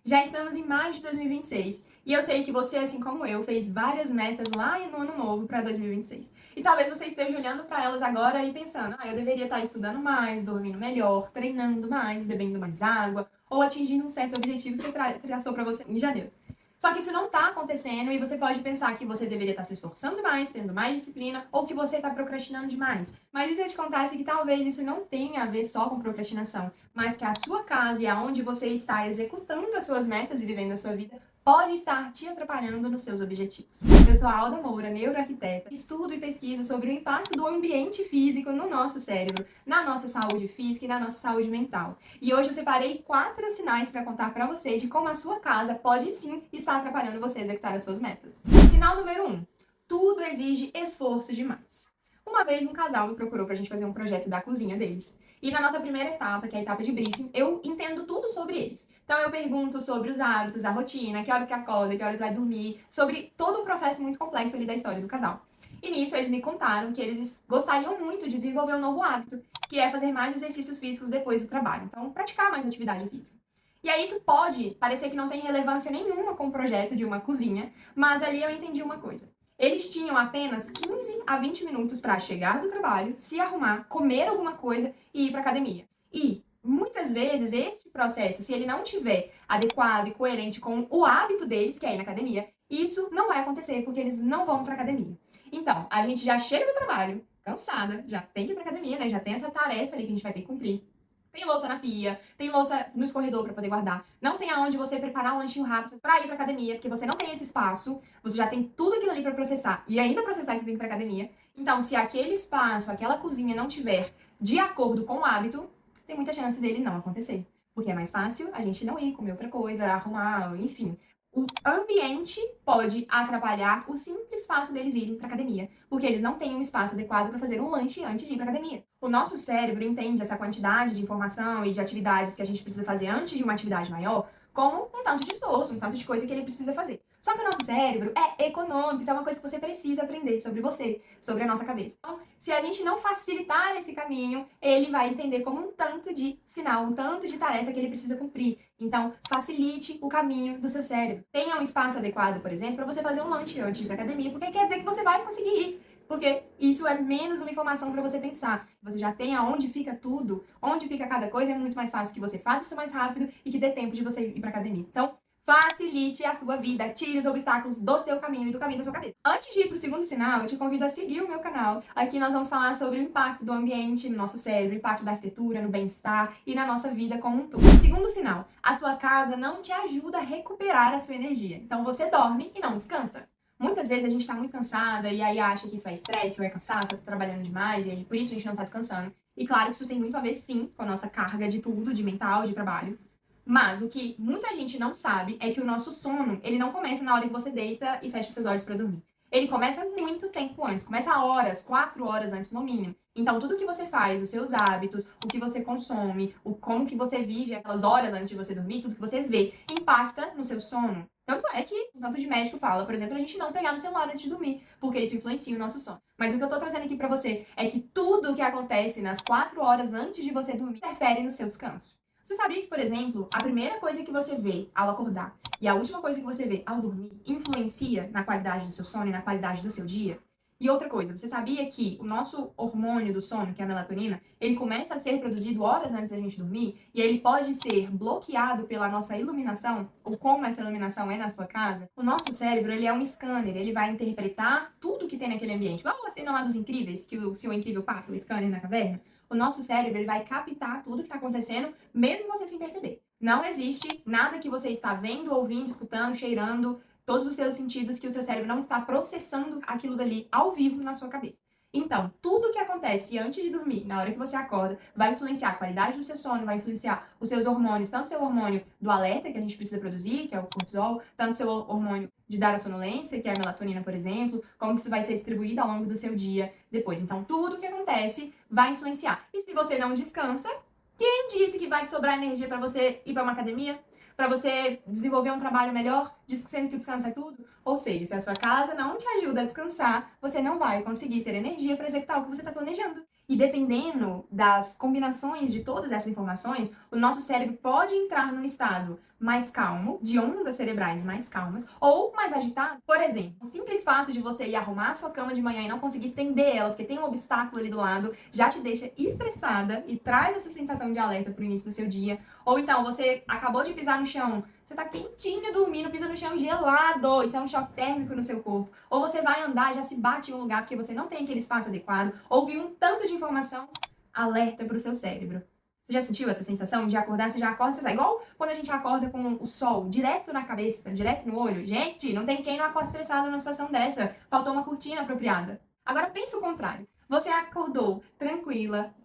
Já estamos em maio de 2026 e eu sei que você, assim como eu, fez várias metas lá no ano novo para 2026. E talvez você esteja olhando para elas agora e pensando, eu deveria estar estudando mais, dormindo melhor, treinando mais, bebendo mais água ou atingindo um certo objetivo que você traçou para você em janeiro. Só que isso não está acontecendo e você pode pensar que você deveria estar se esforçando mais, tendo mais disciplina, ou que você está procrastinando demais. Mas isso te acontece que talvez isso não tenha a ver só com procrastinação, mas que a sua casa e aonde você está executando as suas metas e vivendo a sua vida pode estar te atrapalhando nos seus objetivos. Eu sou a Alda Moura, neuroarquiteta, estudo e pesquiso sobre o impacto do ambiente físico no nosso cérebro, na nossa saúde física e na nossa saúde mental. E hoje eu separei 4 sinais para contar para você de como a sua casa pode sim estar atrapalhando você a executar as suas metas. Sinal número 1. Tudo exige esforço demais. Uma vez um casal me procurou pra gente fazer um projeto da cozinha deles. E na nossa primeira etapa, que é a etapa de briefing, eu entendo tudo sobre eles. Então eu pergunto sobre os hábitos, a rotina, que horas que acorda, que horas vai dormir, sobre todo um processo muito complexo ali da história do casal. E nisso eles me contaram que eles gostariam muito de desenvolver um novo hábito, que é fazer mais exercícios físicos depois do trabalho. Então, praticar mais atividade física. E aí isso pode parecer que não tem relevância nenhuma com o projeto de uma cozinha, mas ali eu entendi uma coisa. Eles tinham apenas 15 a 20 minutos para chegar do trabalho, se arrumar, comer alguma coisa e ir para academia. E muitas vezes esse processo, se ele não tiver adequado e coerente com o hábito deles, que é ir na academia, isso não vai acontecer porque eles não vão para academia. Então, a gente já chega do trabalho cansada, já tem que ir para academia, né? Já tem essa tarefa ali que a gente vai ter que cumprir. Tem louça na pia, tem louça no escorredor para poder guardar. Não tem aonde você preparar um lanchinho rápido para ir para academia, porque você não tem esse espaço. Você já tem tudo aquilo ali para processar e ainda processar que você tem que ir para academia. Então, se aquele espaço, aquela cozinha não tiver de acordo com o hábito, tem muita chance dele não acontecer. Porque é mais fácil a gente não ir comer outra coisa, arrumar, enfim. O ambiente pode atrapalhar o simples fato deles irem para academia, porque eles não têm um espaço adequado para fazer um lanche antes de ir para academia. O nosso cérebro entende essa quantidade de informação e de atividades que a gente precisa fazer antes de uma atividade maior como um tanto de esforço, um tanto de coisa que ele precisa fazer. Só que o nosso cérebro é econômico, isso é uma coisa que você precisa aprender sobre você, sobre a nossa cabeça. Então, se a gente não facilitar esse caminho, ele vai entender como um tanto de sinal, um tanto de tarefa que ele precisa cumprir. Então, facilite o caminho do seu cérebro. Tenha um espaço adequado, por exemplo, para você fazer um lanche antes de ir para academia, porque quer dizer que você vai conseguir ir. Porque isso é menos uma informação para você pensar. Você já tem aonde fica tudo, onde fica cada coisa, é muito mais fácil que você faça isso mais rápido e que dê tempo de você ir para academia. Então, facilite a sua vida, tire os obstáculos do seu caminho e do caminho da sua cabeça. Antes de ir para o segundo sinal, eu te convido a seguir o meu canal. Aqui nós vamos falar sobre o impacto do ambiente no nosso cérebro, o impacto da arquitetura, no bem-estar e na nossa vida como um todo. Segundo sinal, a sua casa não te ajuda a recuperar a sua energia. Então você dorme e não descansa. Muitas vezes a gente tá muito cansada e aí acha que isso é estresse ou é cansaço, ou tá trabalhando demais e aí, por isso a gente não tá descansando. E claro que isso tem muito a ver, sim, com a nossa carga de tudo, de mental, de trabalho. Mas o que muita gente não sabe é que o nosso sono, ele não começa na hora que você deita e fecha os seus olhos para dormir. Ele começa muito tempo antes, começa horas, 4 horas antes no mínimo. Então, tudo que você faz, os seus hábitos, o que você consome, como que você vive aquelas horas antes de você dormir, tudo que você vê, impacta no seu sono. Tanto é que o tanto de médico fala, por exemplo, a gente não pegar no celular antes de dormir, porque isso influencia o nosso sono. Mas o que eu tô trazendo aqui pra você é que tudo o que acontece nas 4 horas antes de você dormir interfere no seu descanso. Você sabia que, por exemplo, a primeira coisa que você vê ao acordar e a última coisa que você vê ao dormir influencia na qualidade do seu sono e na qualidade do seu dia? E outra coisa, você sabia que o nosso hormônio do sono, que é a melatonina, ele começa a ser produzido horas antes da gente dormir e ele pode ser bloqueado pela nossa iluminação, ou como essa iluminação é na sua casa? O nosso cérebro, ele é um scanner, ele vai interpretar tudo que tem naquele ambiente. Igual a cena lá dos Incríveis, que o Senhor Incrível passa o scanner na caverna. O nosso cérebro, ele vai captar tudo que está acontecendo, mesmo você sem perceber. Não existe nada que você está vendo, ouvindo, escutando, cheirando, todos os seus sentidos que o seu cérebro não está processando aquilo dali ao vivo na sua cabeça. Então, tudo que acontece antes de dormir, na hora que você acorda, vai influenciar a qualidade do seu sono, vai influenciar os seus hormônios, tanto o seu hormônio do alerta, que a gente precisa produzir, que é o cortisol, tanto o seu hormônio de dar a sonolência, que é a melatonina, por exemplo, como isso vai ser distribuído ao longo do seu dia depois. Então, tudo que acontece vai influenciar. E se você não descansa, quem disse que vai te sobrar energia para você ir para uma academia? Para você desenvolver um trabalho melhor, sendo que o descanso é tudo? Ou seja, se a sua casa não te ajuda a descansar, você não vai conseguir ter energia para executar o que você está planejando. E dependendo das combinações de todas essas informações, o nosso cérebro pode entrar num estado mais calmo, de ondas cerebrais mais calmas, ou mais agitado. Por exemplo, o simples fato de você ir arrumar a sua cama de manhã e não conseguir estender ela, porque tem um obstáculo ali do lado, já te deixa estressada e traz essa sensação de alerta pro início do seu dia. Ou então, você acabou de pisar no chão, você tá quentinha dormindo, pisa no chão gelado, isso é um choque térmico no seu corpo. Ou você vai andar, já se bate em um lugar porque você não tem aquele espaço adequado, ouviu um tanto de informação, alerta pro seu cérebro. Você já sentiu essa sensação de acordar? Você já acorda, você sai igual quando a gente acorda com o sol direto na cabeça, direto no olho. Gente, não tem quem não acorda estressado numa situação dessa. Faltou uma cortina apropriada. Agora pensa o contrário. Você acordou tranquila,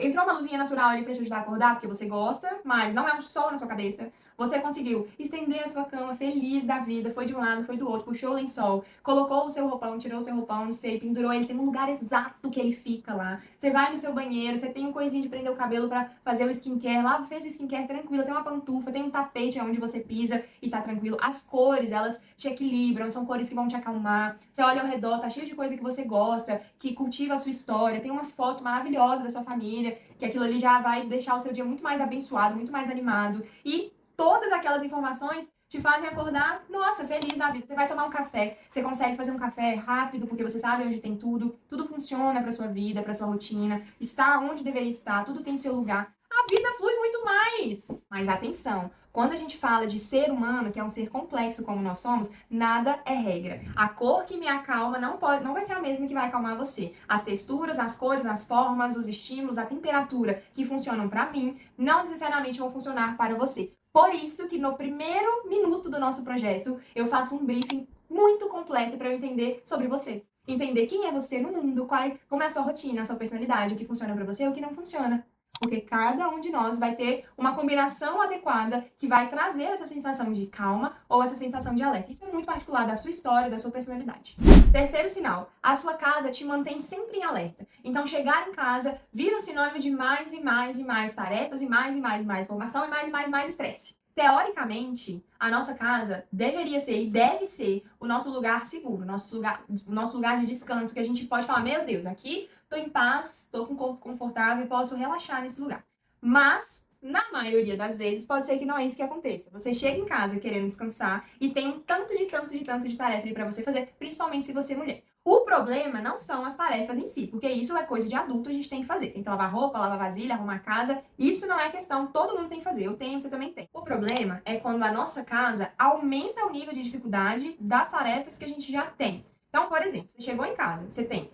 entrou uma luzinha natural ali pra te ajudar a acordar, porque você gosta, mas não é um sol na sua cabeça. Você conseguiu estender a sua cama feliz da vida, foi de um lado, foi do outro, puxou o lençol, colocou o seu roupão, tirou o seu roupão, não sei, pendurou ele, tem um lugar exato que ele fica lá. Você vai no seu banheiro, você tem um coisinho de prender o cabelo pra fazer o skincare, lá fez o skincare tranquilo, tem uma pantufa, tem um tapete onde você pisa e tá tranquilo. As cores, elas te equilibram, são cores que vão te acalmar. Você olha ao redor, tá cheio de coisa que você gosta, que cultiva a sua história, tem uma foto maravilhosa da sua família, que aquilo ali já vai deixar o seu dia muito mais abençoado, muito mais animado. E todas aquelas informações te fazem acordar, nossa, feliz da vida. Você vai tomar um café, você consegue fazer um café rápido, porque você sabe onde tem tudo, tudo funciona pra sua vida, pra sua rotina, está onde deveria estar, tudo tem seu lugar. A vida flui muito mais. Mas atenção, quando a gente fala de ser humano, que é um ser complexo como nós somos, nada é regra. A cor que me acalma não vai ser a mesma que vai acalmar você. As texturas, as cores, as formas, os estímulos, a temperatura que funcionam pra mim, não necessariamente vão funcionar para você. Por isso que no primeiro minuto do nosso projeto, eu faço um briefing muito completo para eu entender sobre você. Entender quem é você no mundo, como é a sua rotina, a sua personalidade, o que funciona para você e o que não funciona. Porque cada um de nós vai ter uma combinação adequada que vai trazer essa sensação de calma ou essa sensação de alerta. Isso é muito particular da sua história, da sua personalidade. Terceiro sinal, a sua casa te mantém sempre em alerta. Então, chegar em casa vira um sinônimo de mais e mais e mais tarefas e mais informação e mais estresse. Teoricamente, a nossa casa deveria ser e deve ser o nosso lugar seguro, o nosso lugar de descanso, que a gente pode falar, meu Deus, aqui tô em paz, tô com o corpo confortável e posso relaxar nesse lugar. Mas, na maioria das vezes, pode ser que não é isso que aconteça. Você chega em casa querendo descansar e tem um tanto de tarefa ali pra você fazer, principalmente se você é mulher. O problema não são as tarefas em si, porque isso é coisa de adulto, a gente tem que fazer. Tem que lavar roupa, lavar vasilha, arrumar casa. Isso não é questão, todo mundo tem que fazer. Eu tenho, você também tem. O problema é quando a nossa casa aumenta o nível de dificuldade das tarefas que a gente já tem. Então, por exemplo, você chegou em casa, você tem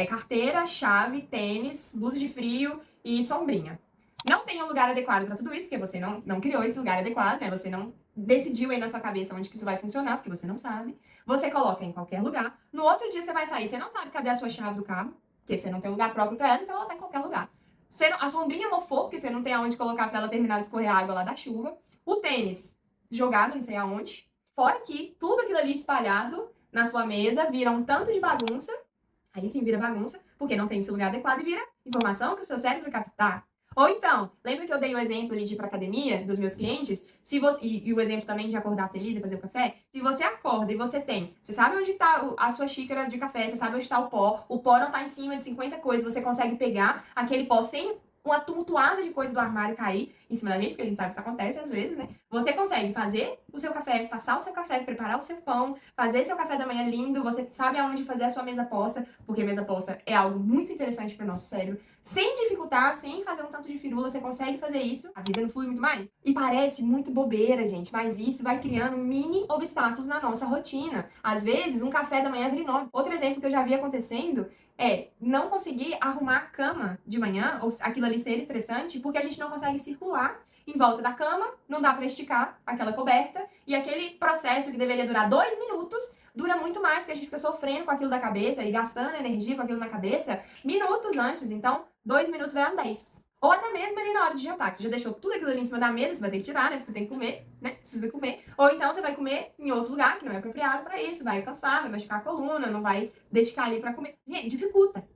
carteira, chave, tênis, blusa de frio e sombrinha. Não tem um lugar adequado para tudo isso, porque você não criou esse lugar adequado, né? Você não decidiu aí na sua cabeça onde que isso vai funcionar, porque você não sabe. Você coloca em qualquer lugar. No outro dia você vai sair, você não sabe cadê a sua chave do carro, porque você não tem um lugar próprio para ela, então ela tá em qualquer lugar. A sombrinha mofou, porque você não tem aonde colocar para ela terminar de escorrer a água lá da chuva. O tênis jogado, não sei aonde. Fora que tudo aquilo ali espalhado na sua mesa vira um tanto de bagunça. Aí sim vira bagunça, porque não tem esse lugar adequado e vira informação para o seu cérebro captar. Ou então, lembra que eu dei o exemplo ali de ir pra academia dos meus clientes? E o exemplo também de acordar feliz e fazer o café? Se você acorda e você sabe onde tá a sua xícara de café, você sabe onde tá o pó não tá em cima de 50 coisas, você consegue pegar aquele pó sem uma tumultuada de coisa do armário cair em cima da gente, porque a gente sabe que isso acontece às vezes, né? Você consegue fazer o seu café, passar o seu café, preparar o seu pão, fazer seu café da manhã lindo, você sabe aonde fazer a sua mesa posta, porque mesa posta é algo muito interessante para o nosso cérebro. Sem dificultar, sem fazer um tanto de firula, você consegue fazer isso, a vida não flui muito mais. E parece muito bobeira, gente, mas isso vai criando mini obstáculos na nossa rotina. Às vezes, um café da manhã vira enorme. Outro exemplo que eu já vi acontecendo é não conseguir arrumar a cama de manhã, ou aquilo ali ser estressante, porque a gente não consegue circular em volta da cama, não dá pra esticar aquela coberta, e aquele processo que deveria durar 2 minutos, dura muito mais, porque a gente fica sofrendo com aquilo da cabeça e gastando energia com aquilo na cabeça minutos antes. Então, 2 minutos vai 10. Ou até mesmo ali na hora de jantar, que você já deixou tudo aquilo ali em cima da mesa, você vai ter que tirar, né? Porque você tem que comer, né? Precisa comer. Ou então você vai comer em outro lugar que não é apropriado pra isso, vai cansar, vai machucar a coluna, não vai dedicar ali pra comer. Gente, dificulta.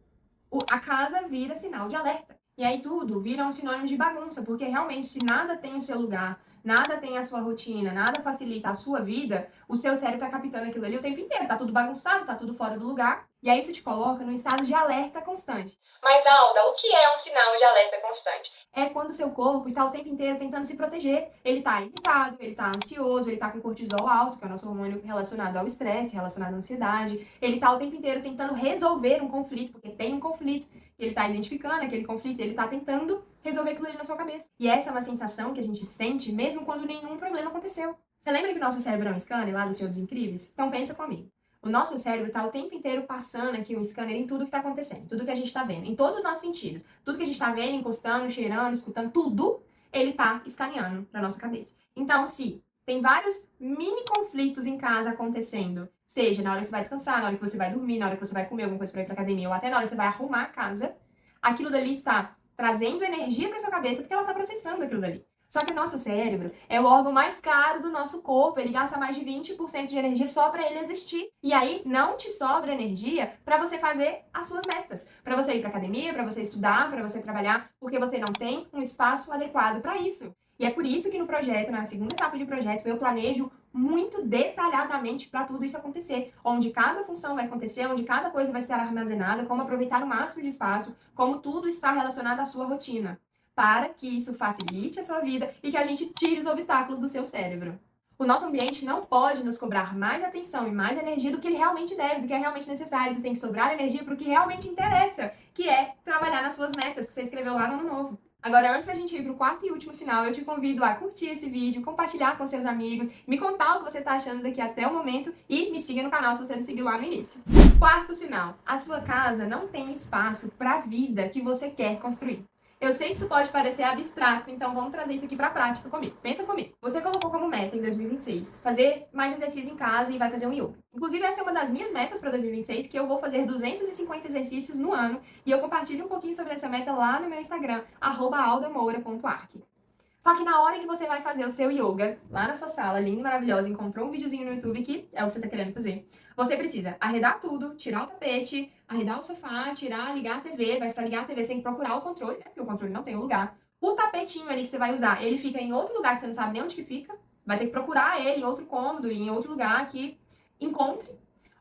A casa vira sinal de alerta. E aí tudo vira um sinônimo de bagunça, porque realmente se nada tem o seu lugar, nada tem a sua rotina, nada facilita a sua vida, o seu cérebro tá captando aquilo ali o tempo inteiro. Tá tudo bagunçado, tá tudo fora do lugar. E aí isso te coloca num estado de alerta constante. Mas, Alda, o que é um sinal de alerta constante? É quando o seu corpo está o tempo inteiro tentando se proteger. Ele está irritado, ele está ansioso, ele está com cortisol alto, que é o nosso hormônio relacionado ao estresse, relacionado à ansiedade. Ele está o tempo inteiro tentando resolver um conflito, porque tem um conflito. Ele está identificando aquele conflito, ele está tentando resolver aquilo ali na sua cabeça. E essa é uma sensação que a gente sente mesmo quando nenhum problema aconteceu. Você lembra que o nosso cérebro é um scanner lá do Senhor dos Incríveis? Então pensa comigo. O nosso cérebro está o tempo inteiro passando aqui um scanner em tudo que está acontecendo, tudo que a gente está vendo, em todos os nossos sentidos. Tudo que a gente está vendo, encostando, cheirando, escutando, tudo, ele está escaneando para nossa cabeça. Então, se tem vários mini conflitos em casa acontecendo, seja na hora que você vai descansar, na hora que você vai dormir, na hora que você vai comer alguma coisa para ir para academia, ou até na hora que você vai arrumar a casa, aquilo dali está trazendo energia para sua cabeça porque ela está processando aquilo dali. Só que o nosso cérebro é o órgão mais caro do nosso corpo, ele gasta mais de 20% de energia só para ele existir. E aí não te sobra energia para você fazer as suas metas, para você ir para academia, para você estudar, para você trabalhar, porque você não tem um espaço adequado para isso. E é por isso que no projeto, na segunda etapa de projeto, eu planejo muito detalhadamente para tudo isso acontecer, onde cada função vai acontecer, onde cada coisa vai estar armazenada, como aproveitar o máximo de espaço, como tudo está relacionado à sua rotina, para que isso facilite a sua vida e que a gente tire os obstáculos do seu cérebro. O nosso ambiente não pode nos cobrar mais atenção e mais energia do que ele realmente deve, do que é realmente necessário. Isso tem que sobrar energia para o que realmente interessa, que é trabalhar nas suas metas, que você escreveu lá no Ano Novo. Agora, antes da gente ir para o quarto e último sinal, eu te convido a curtir esse vídeo, compartilhar com seus amigos, me contar o que você está achando daqui até o momento e me siga no canal se você não seguiu lá no início. Quarto sinal, a sua casa não tem espaço para a vida que você quer construir. Eu sei que isso pode parecer abstrato, então vamos trazer isso aqui pra prática comigo. Pensa comigo. Você colocou como meta em 2026 fazer mais exercícios em casa e vai fazer um yoga. Inclusive, essa é uma das minhas metas para 2026, que eu vou fazer 250 exercícios no ano. E eu compartilho um pouquinho sobre essa meta lá no meu Instagram, @aldamoura.arc. Só que na hora que você vai fazer o seu yoga, lá na sua sala, linda e maravilhosa, encontrou um videozinho no YouTube que é o que você tá querendo fazer. Você precisa arredar tudo, tirar o tapete, arredar o sofá, ligar a TV. Mas pra ligar a TV você tem que procurar o controle, né? Porque o controle não tem um lugar. O tapetinho ali que você vai usar, ele fica em outro lugar que você não sabe nem onde que fica. Vai ter que procurar ele em outro cômodo, em outro lugar que encontre.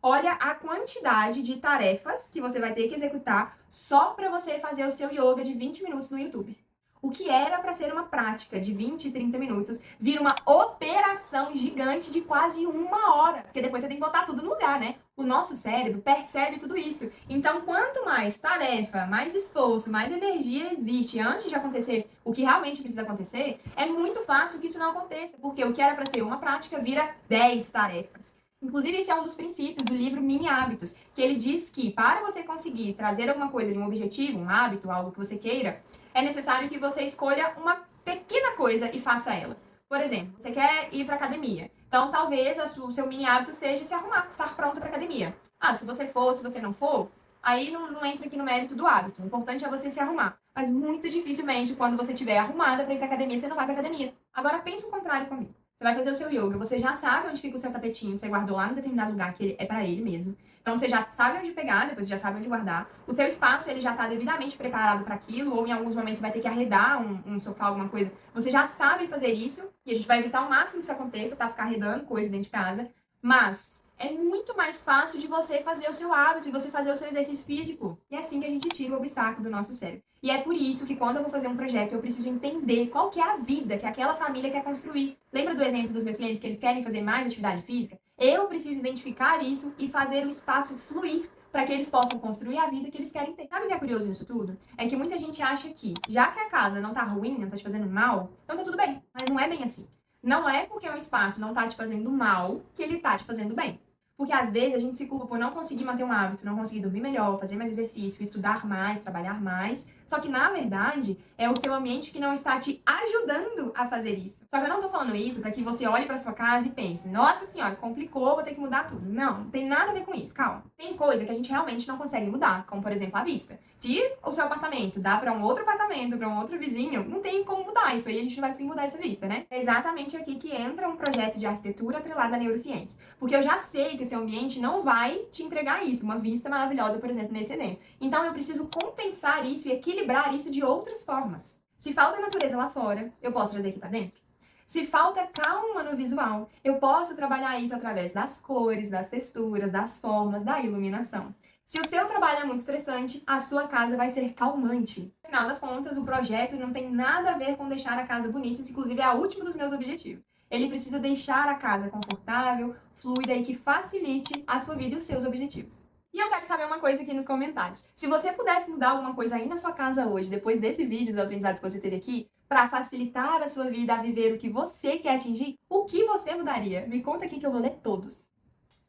Olha a quantidade de tarefas que você vai ter que executar só para você fazer o seu yoga de 20 minutos no YouTube. O que era para ser uma prática de 20, 30 minutos, vira uma operação gigante de quase 1 hora. Porque depois você tem que botar tudo no lugar, né? O nosso cérebro percebe tudo isso. Então, quanto mais tarefa, mais esforço, mais energia existe antes de acontecer o que realmente precisa acontecer, é muito fácil que isso não aconteça. Porque o que era para ser uma prática vira 10 tarefas. Inclusive, esse é um dos princípios do livro Mini Hábitos, que ele diz que para você conseguir trazer alguma coisa de um objetivo, um hábito, algo que você queira, é necessário que você escolha uma pequena coisa e faça ela. Por exemplo, você quer ir para academia. Então, talvez o seu mini hábito seja se arrumar, estar pronto para academia. Ah, se você for, se você não for, aí não entra aqui no mérito do hábito. O importante é você se arrumar. Mas muito dificilmente, quando você estiver arrumada para ir para academia, você não vai para academia. Agora, pensa o contrário comigo. Você vai fazer o seu yoga, você já sabe onde fica o seu tapetinho, você guardou lá em determinado lugar que é para ele mesmo. Então você já sabe onde pegar, depois você já sabe onde guardar. O seu espaço ele já está devidamente preparado para aquilo, ou em alguns momentos vai ter que arredar um sofá, alguma coisa. Você já sabe fazer isso, e a gente vai evitar o máximo que isso aconteça, tá? Ficar arredando coisa dentro de casa. Mas é muito mais fácil de você fazer o seu hábito, de você fazer o seu exercício físico. E é assim que a gente tira o obstáculo do nosso cérebro. E é por isso que quando eu vou fazer um projeto, eu preciso entender qual que é a vida que aquela família quer construir. Lembra do exemplo dos meus clientes que eles querem fazer mais atividade física? Eu preciso identificar isso e fazer o espaço fluir para que eles possam construir a vida que eles querem ter. Sabe o que é curioso nisso tudo? É que muita gente acha que, já que a casa não tá ruim, não tá te fazendo mal, então tá tudo bem. Mas não é bem assim. Não é porque um espaço não tá te fazendo mal que ele tá te fazendo bem. Porque às vezes a gente se culpa por não conseguir manter um hábito, não conseguir dormir melhor, fazer mais exercício, estudar mais, trabalhar mais. Só que, na verdade, é o seu ambiente que não está te ajudando a fazer isso. Só que eu não tô falando isso para que você olhe para sua casa e pense, nossa senhora, complicou, vou ter que mudar tudo. Não tem nada a ver com isso, calma. Tem coisa que a gente realmente não consegue mudar, como, por exemplo, a vista. Se o seu apartamento dá para um outro apartamento, para um outro vizinho, não tem como mudar isso aí, a gente não vai conseguir mudar essa vista, né? É exatamente aqui que entra um projeto de arquitetura atrelado à neurociência. Porque eu já sei que seu ambiente não vai te entregar isso, uma vista maravilhosa, por exemplo, nesse exemplo. Então eu preciso compensar isso e equilibrar isso de outras formas. Se falta natureza lá fora, eu posso trazer aqui para dentro? Se falta calma no visual, eu posso trabalhar isso através das cores, das texturas, das formas, da iluminação. Se o seu trabalho é muito estressante, a sua casa vai ser calmante. Afinal das contas, o projeto não tem nada a ver com deixar a casa bonita, isso inclusive é a última dos meus objetivos. Ele precisa deixar a casa confortável, fluida e que facilite a sua vida e os seus objetivos. E eu quero saber uma coisa aqui nos comentários. Se você pudesse mudar alguma coisa aí na sua casa hoje, depois desse vídeo, dos aprendizados que você teve aqui, para facilitar a sua vida a viver o que você quer atingir, o que você mudaria? Me conta aqui que eu vou ler todos.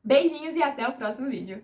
Beijinhos e até o próximo vídeo.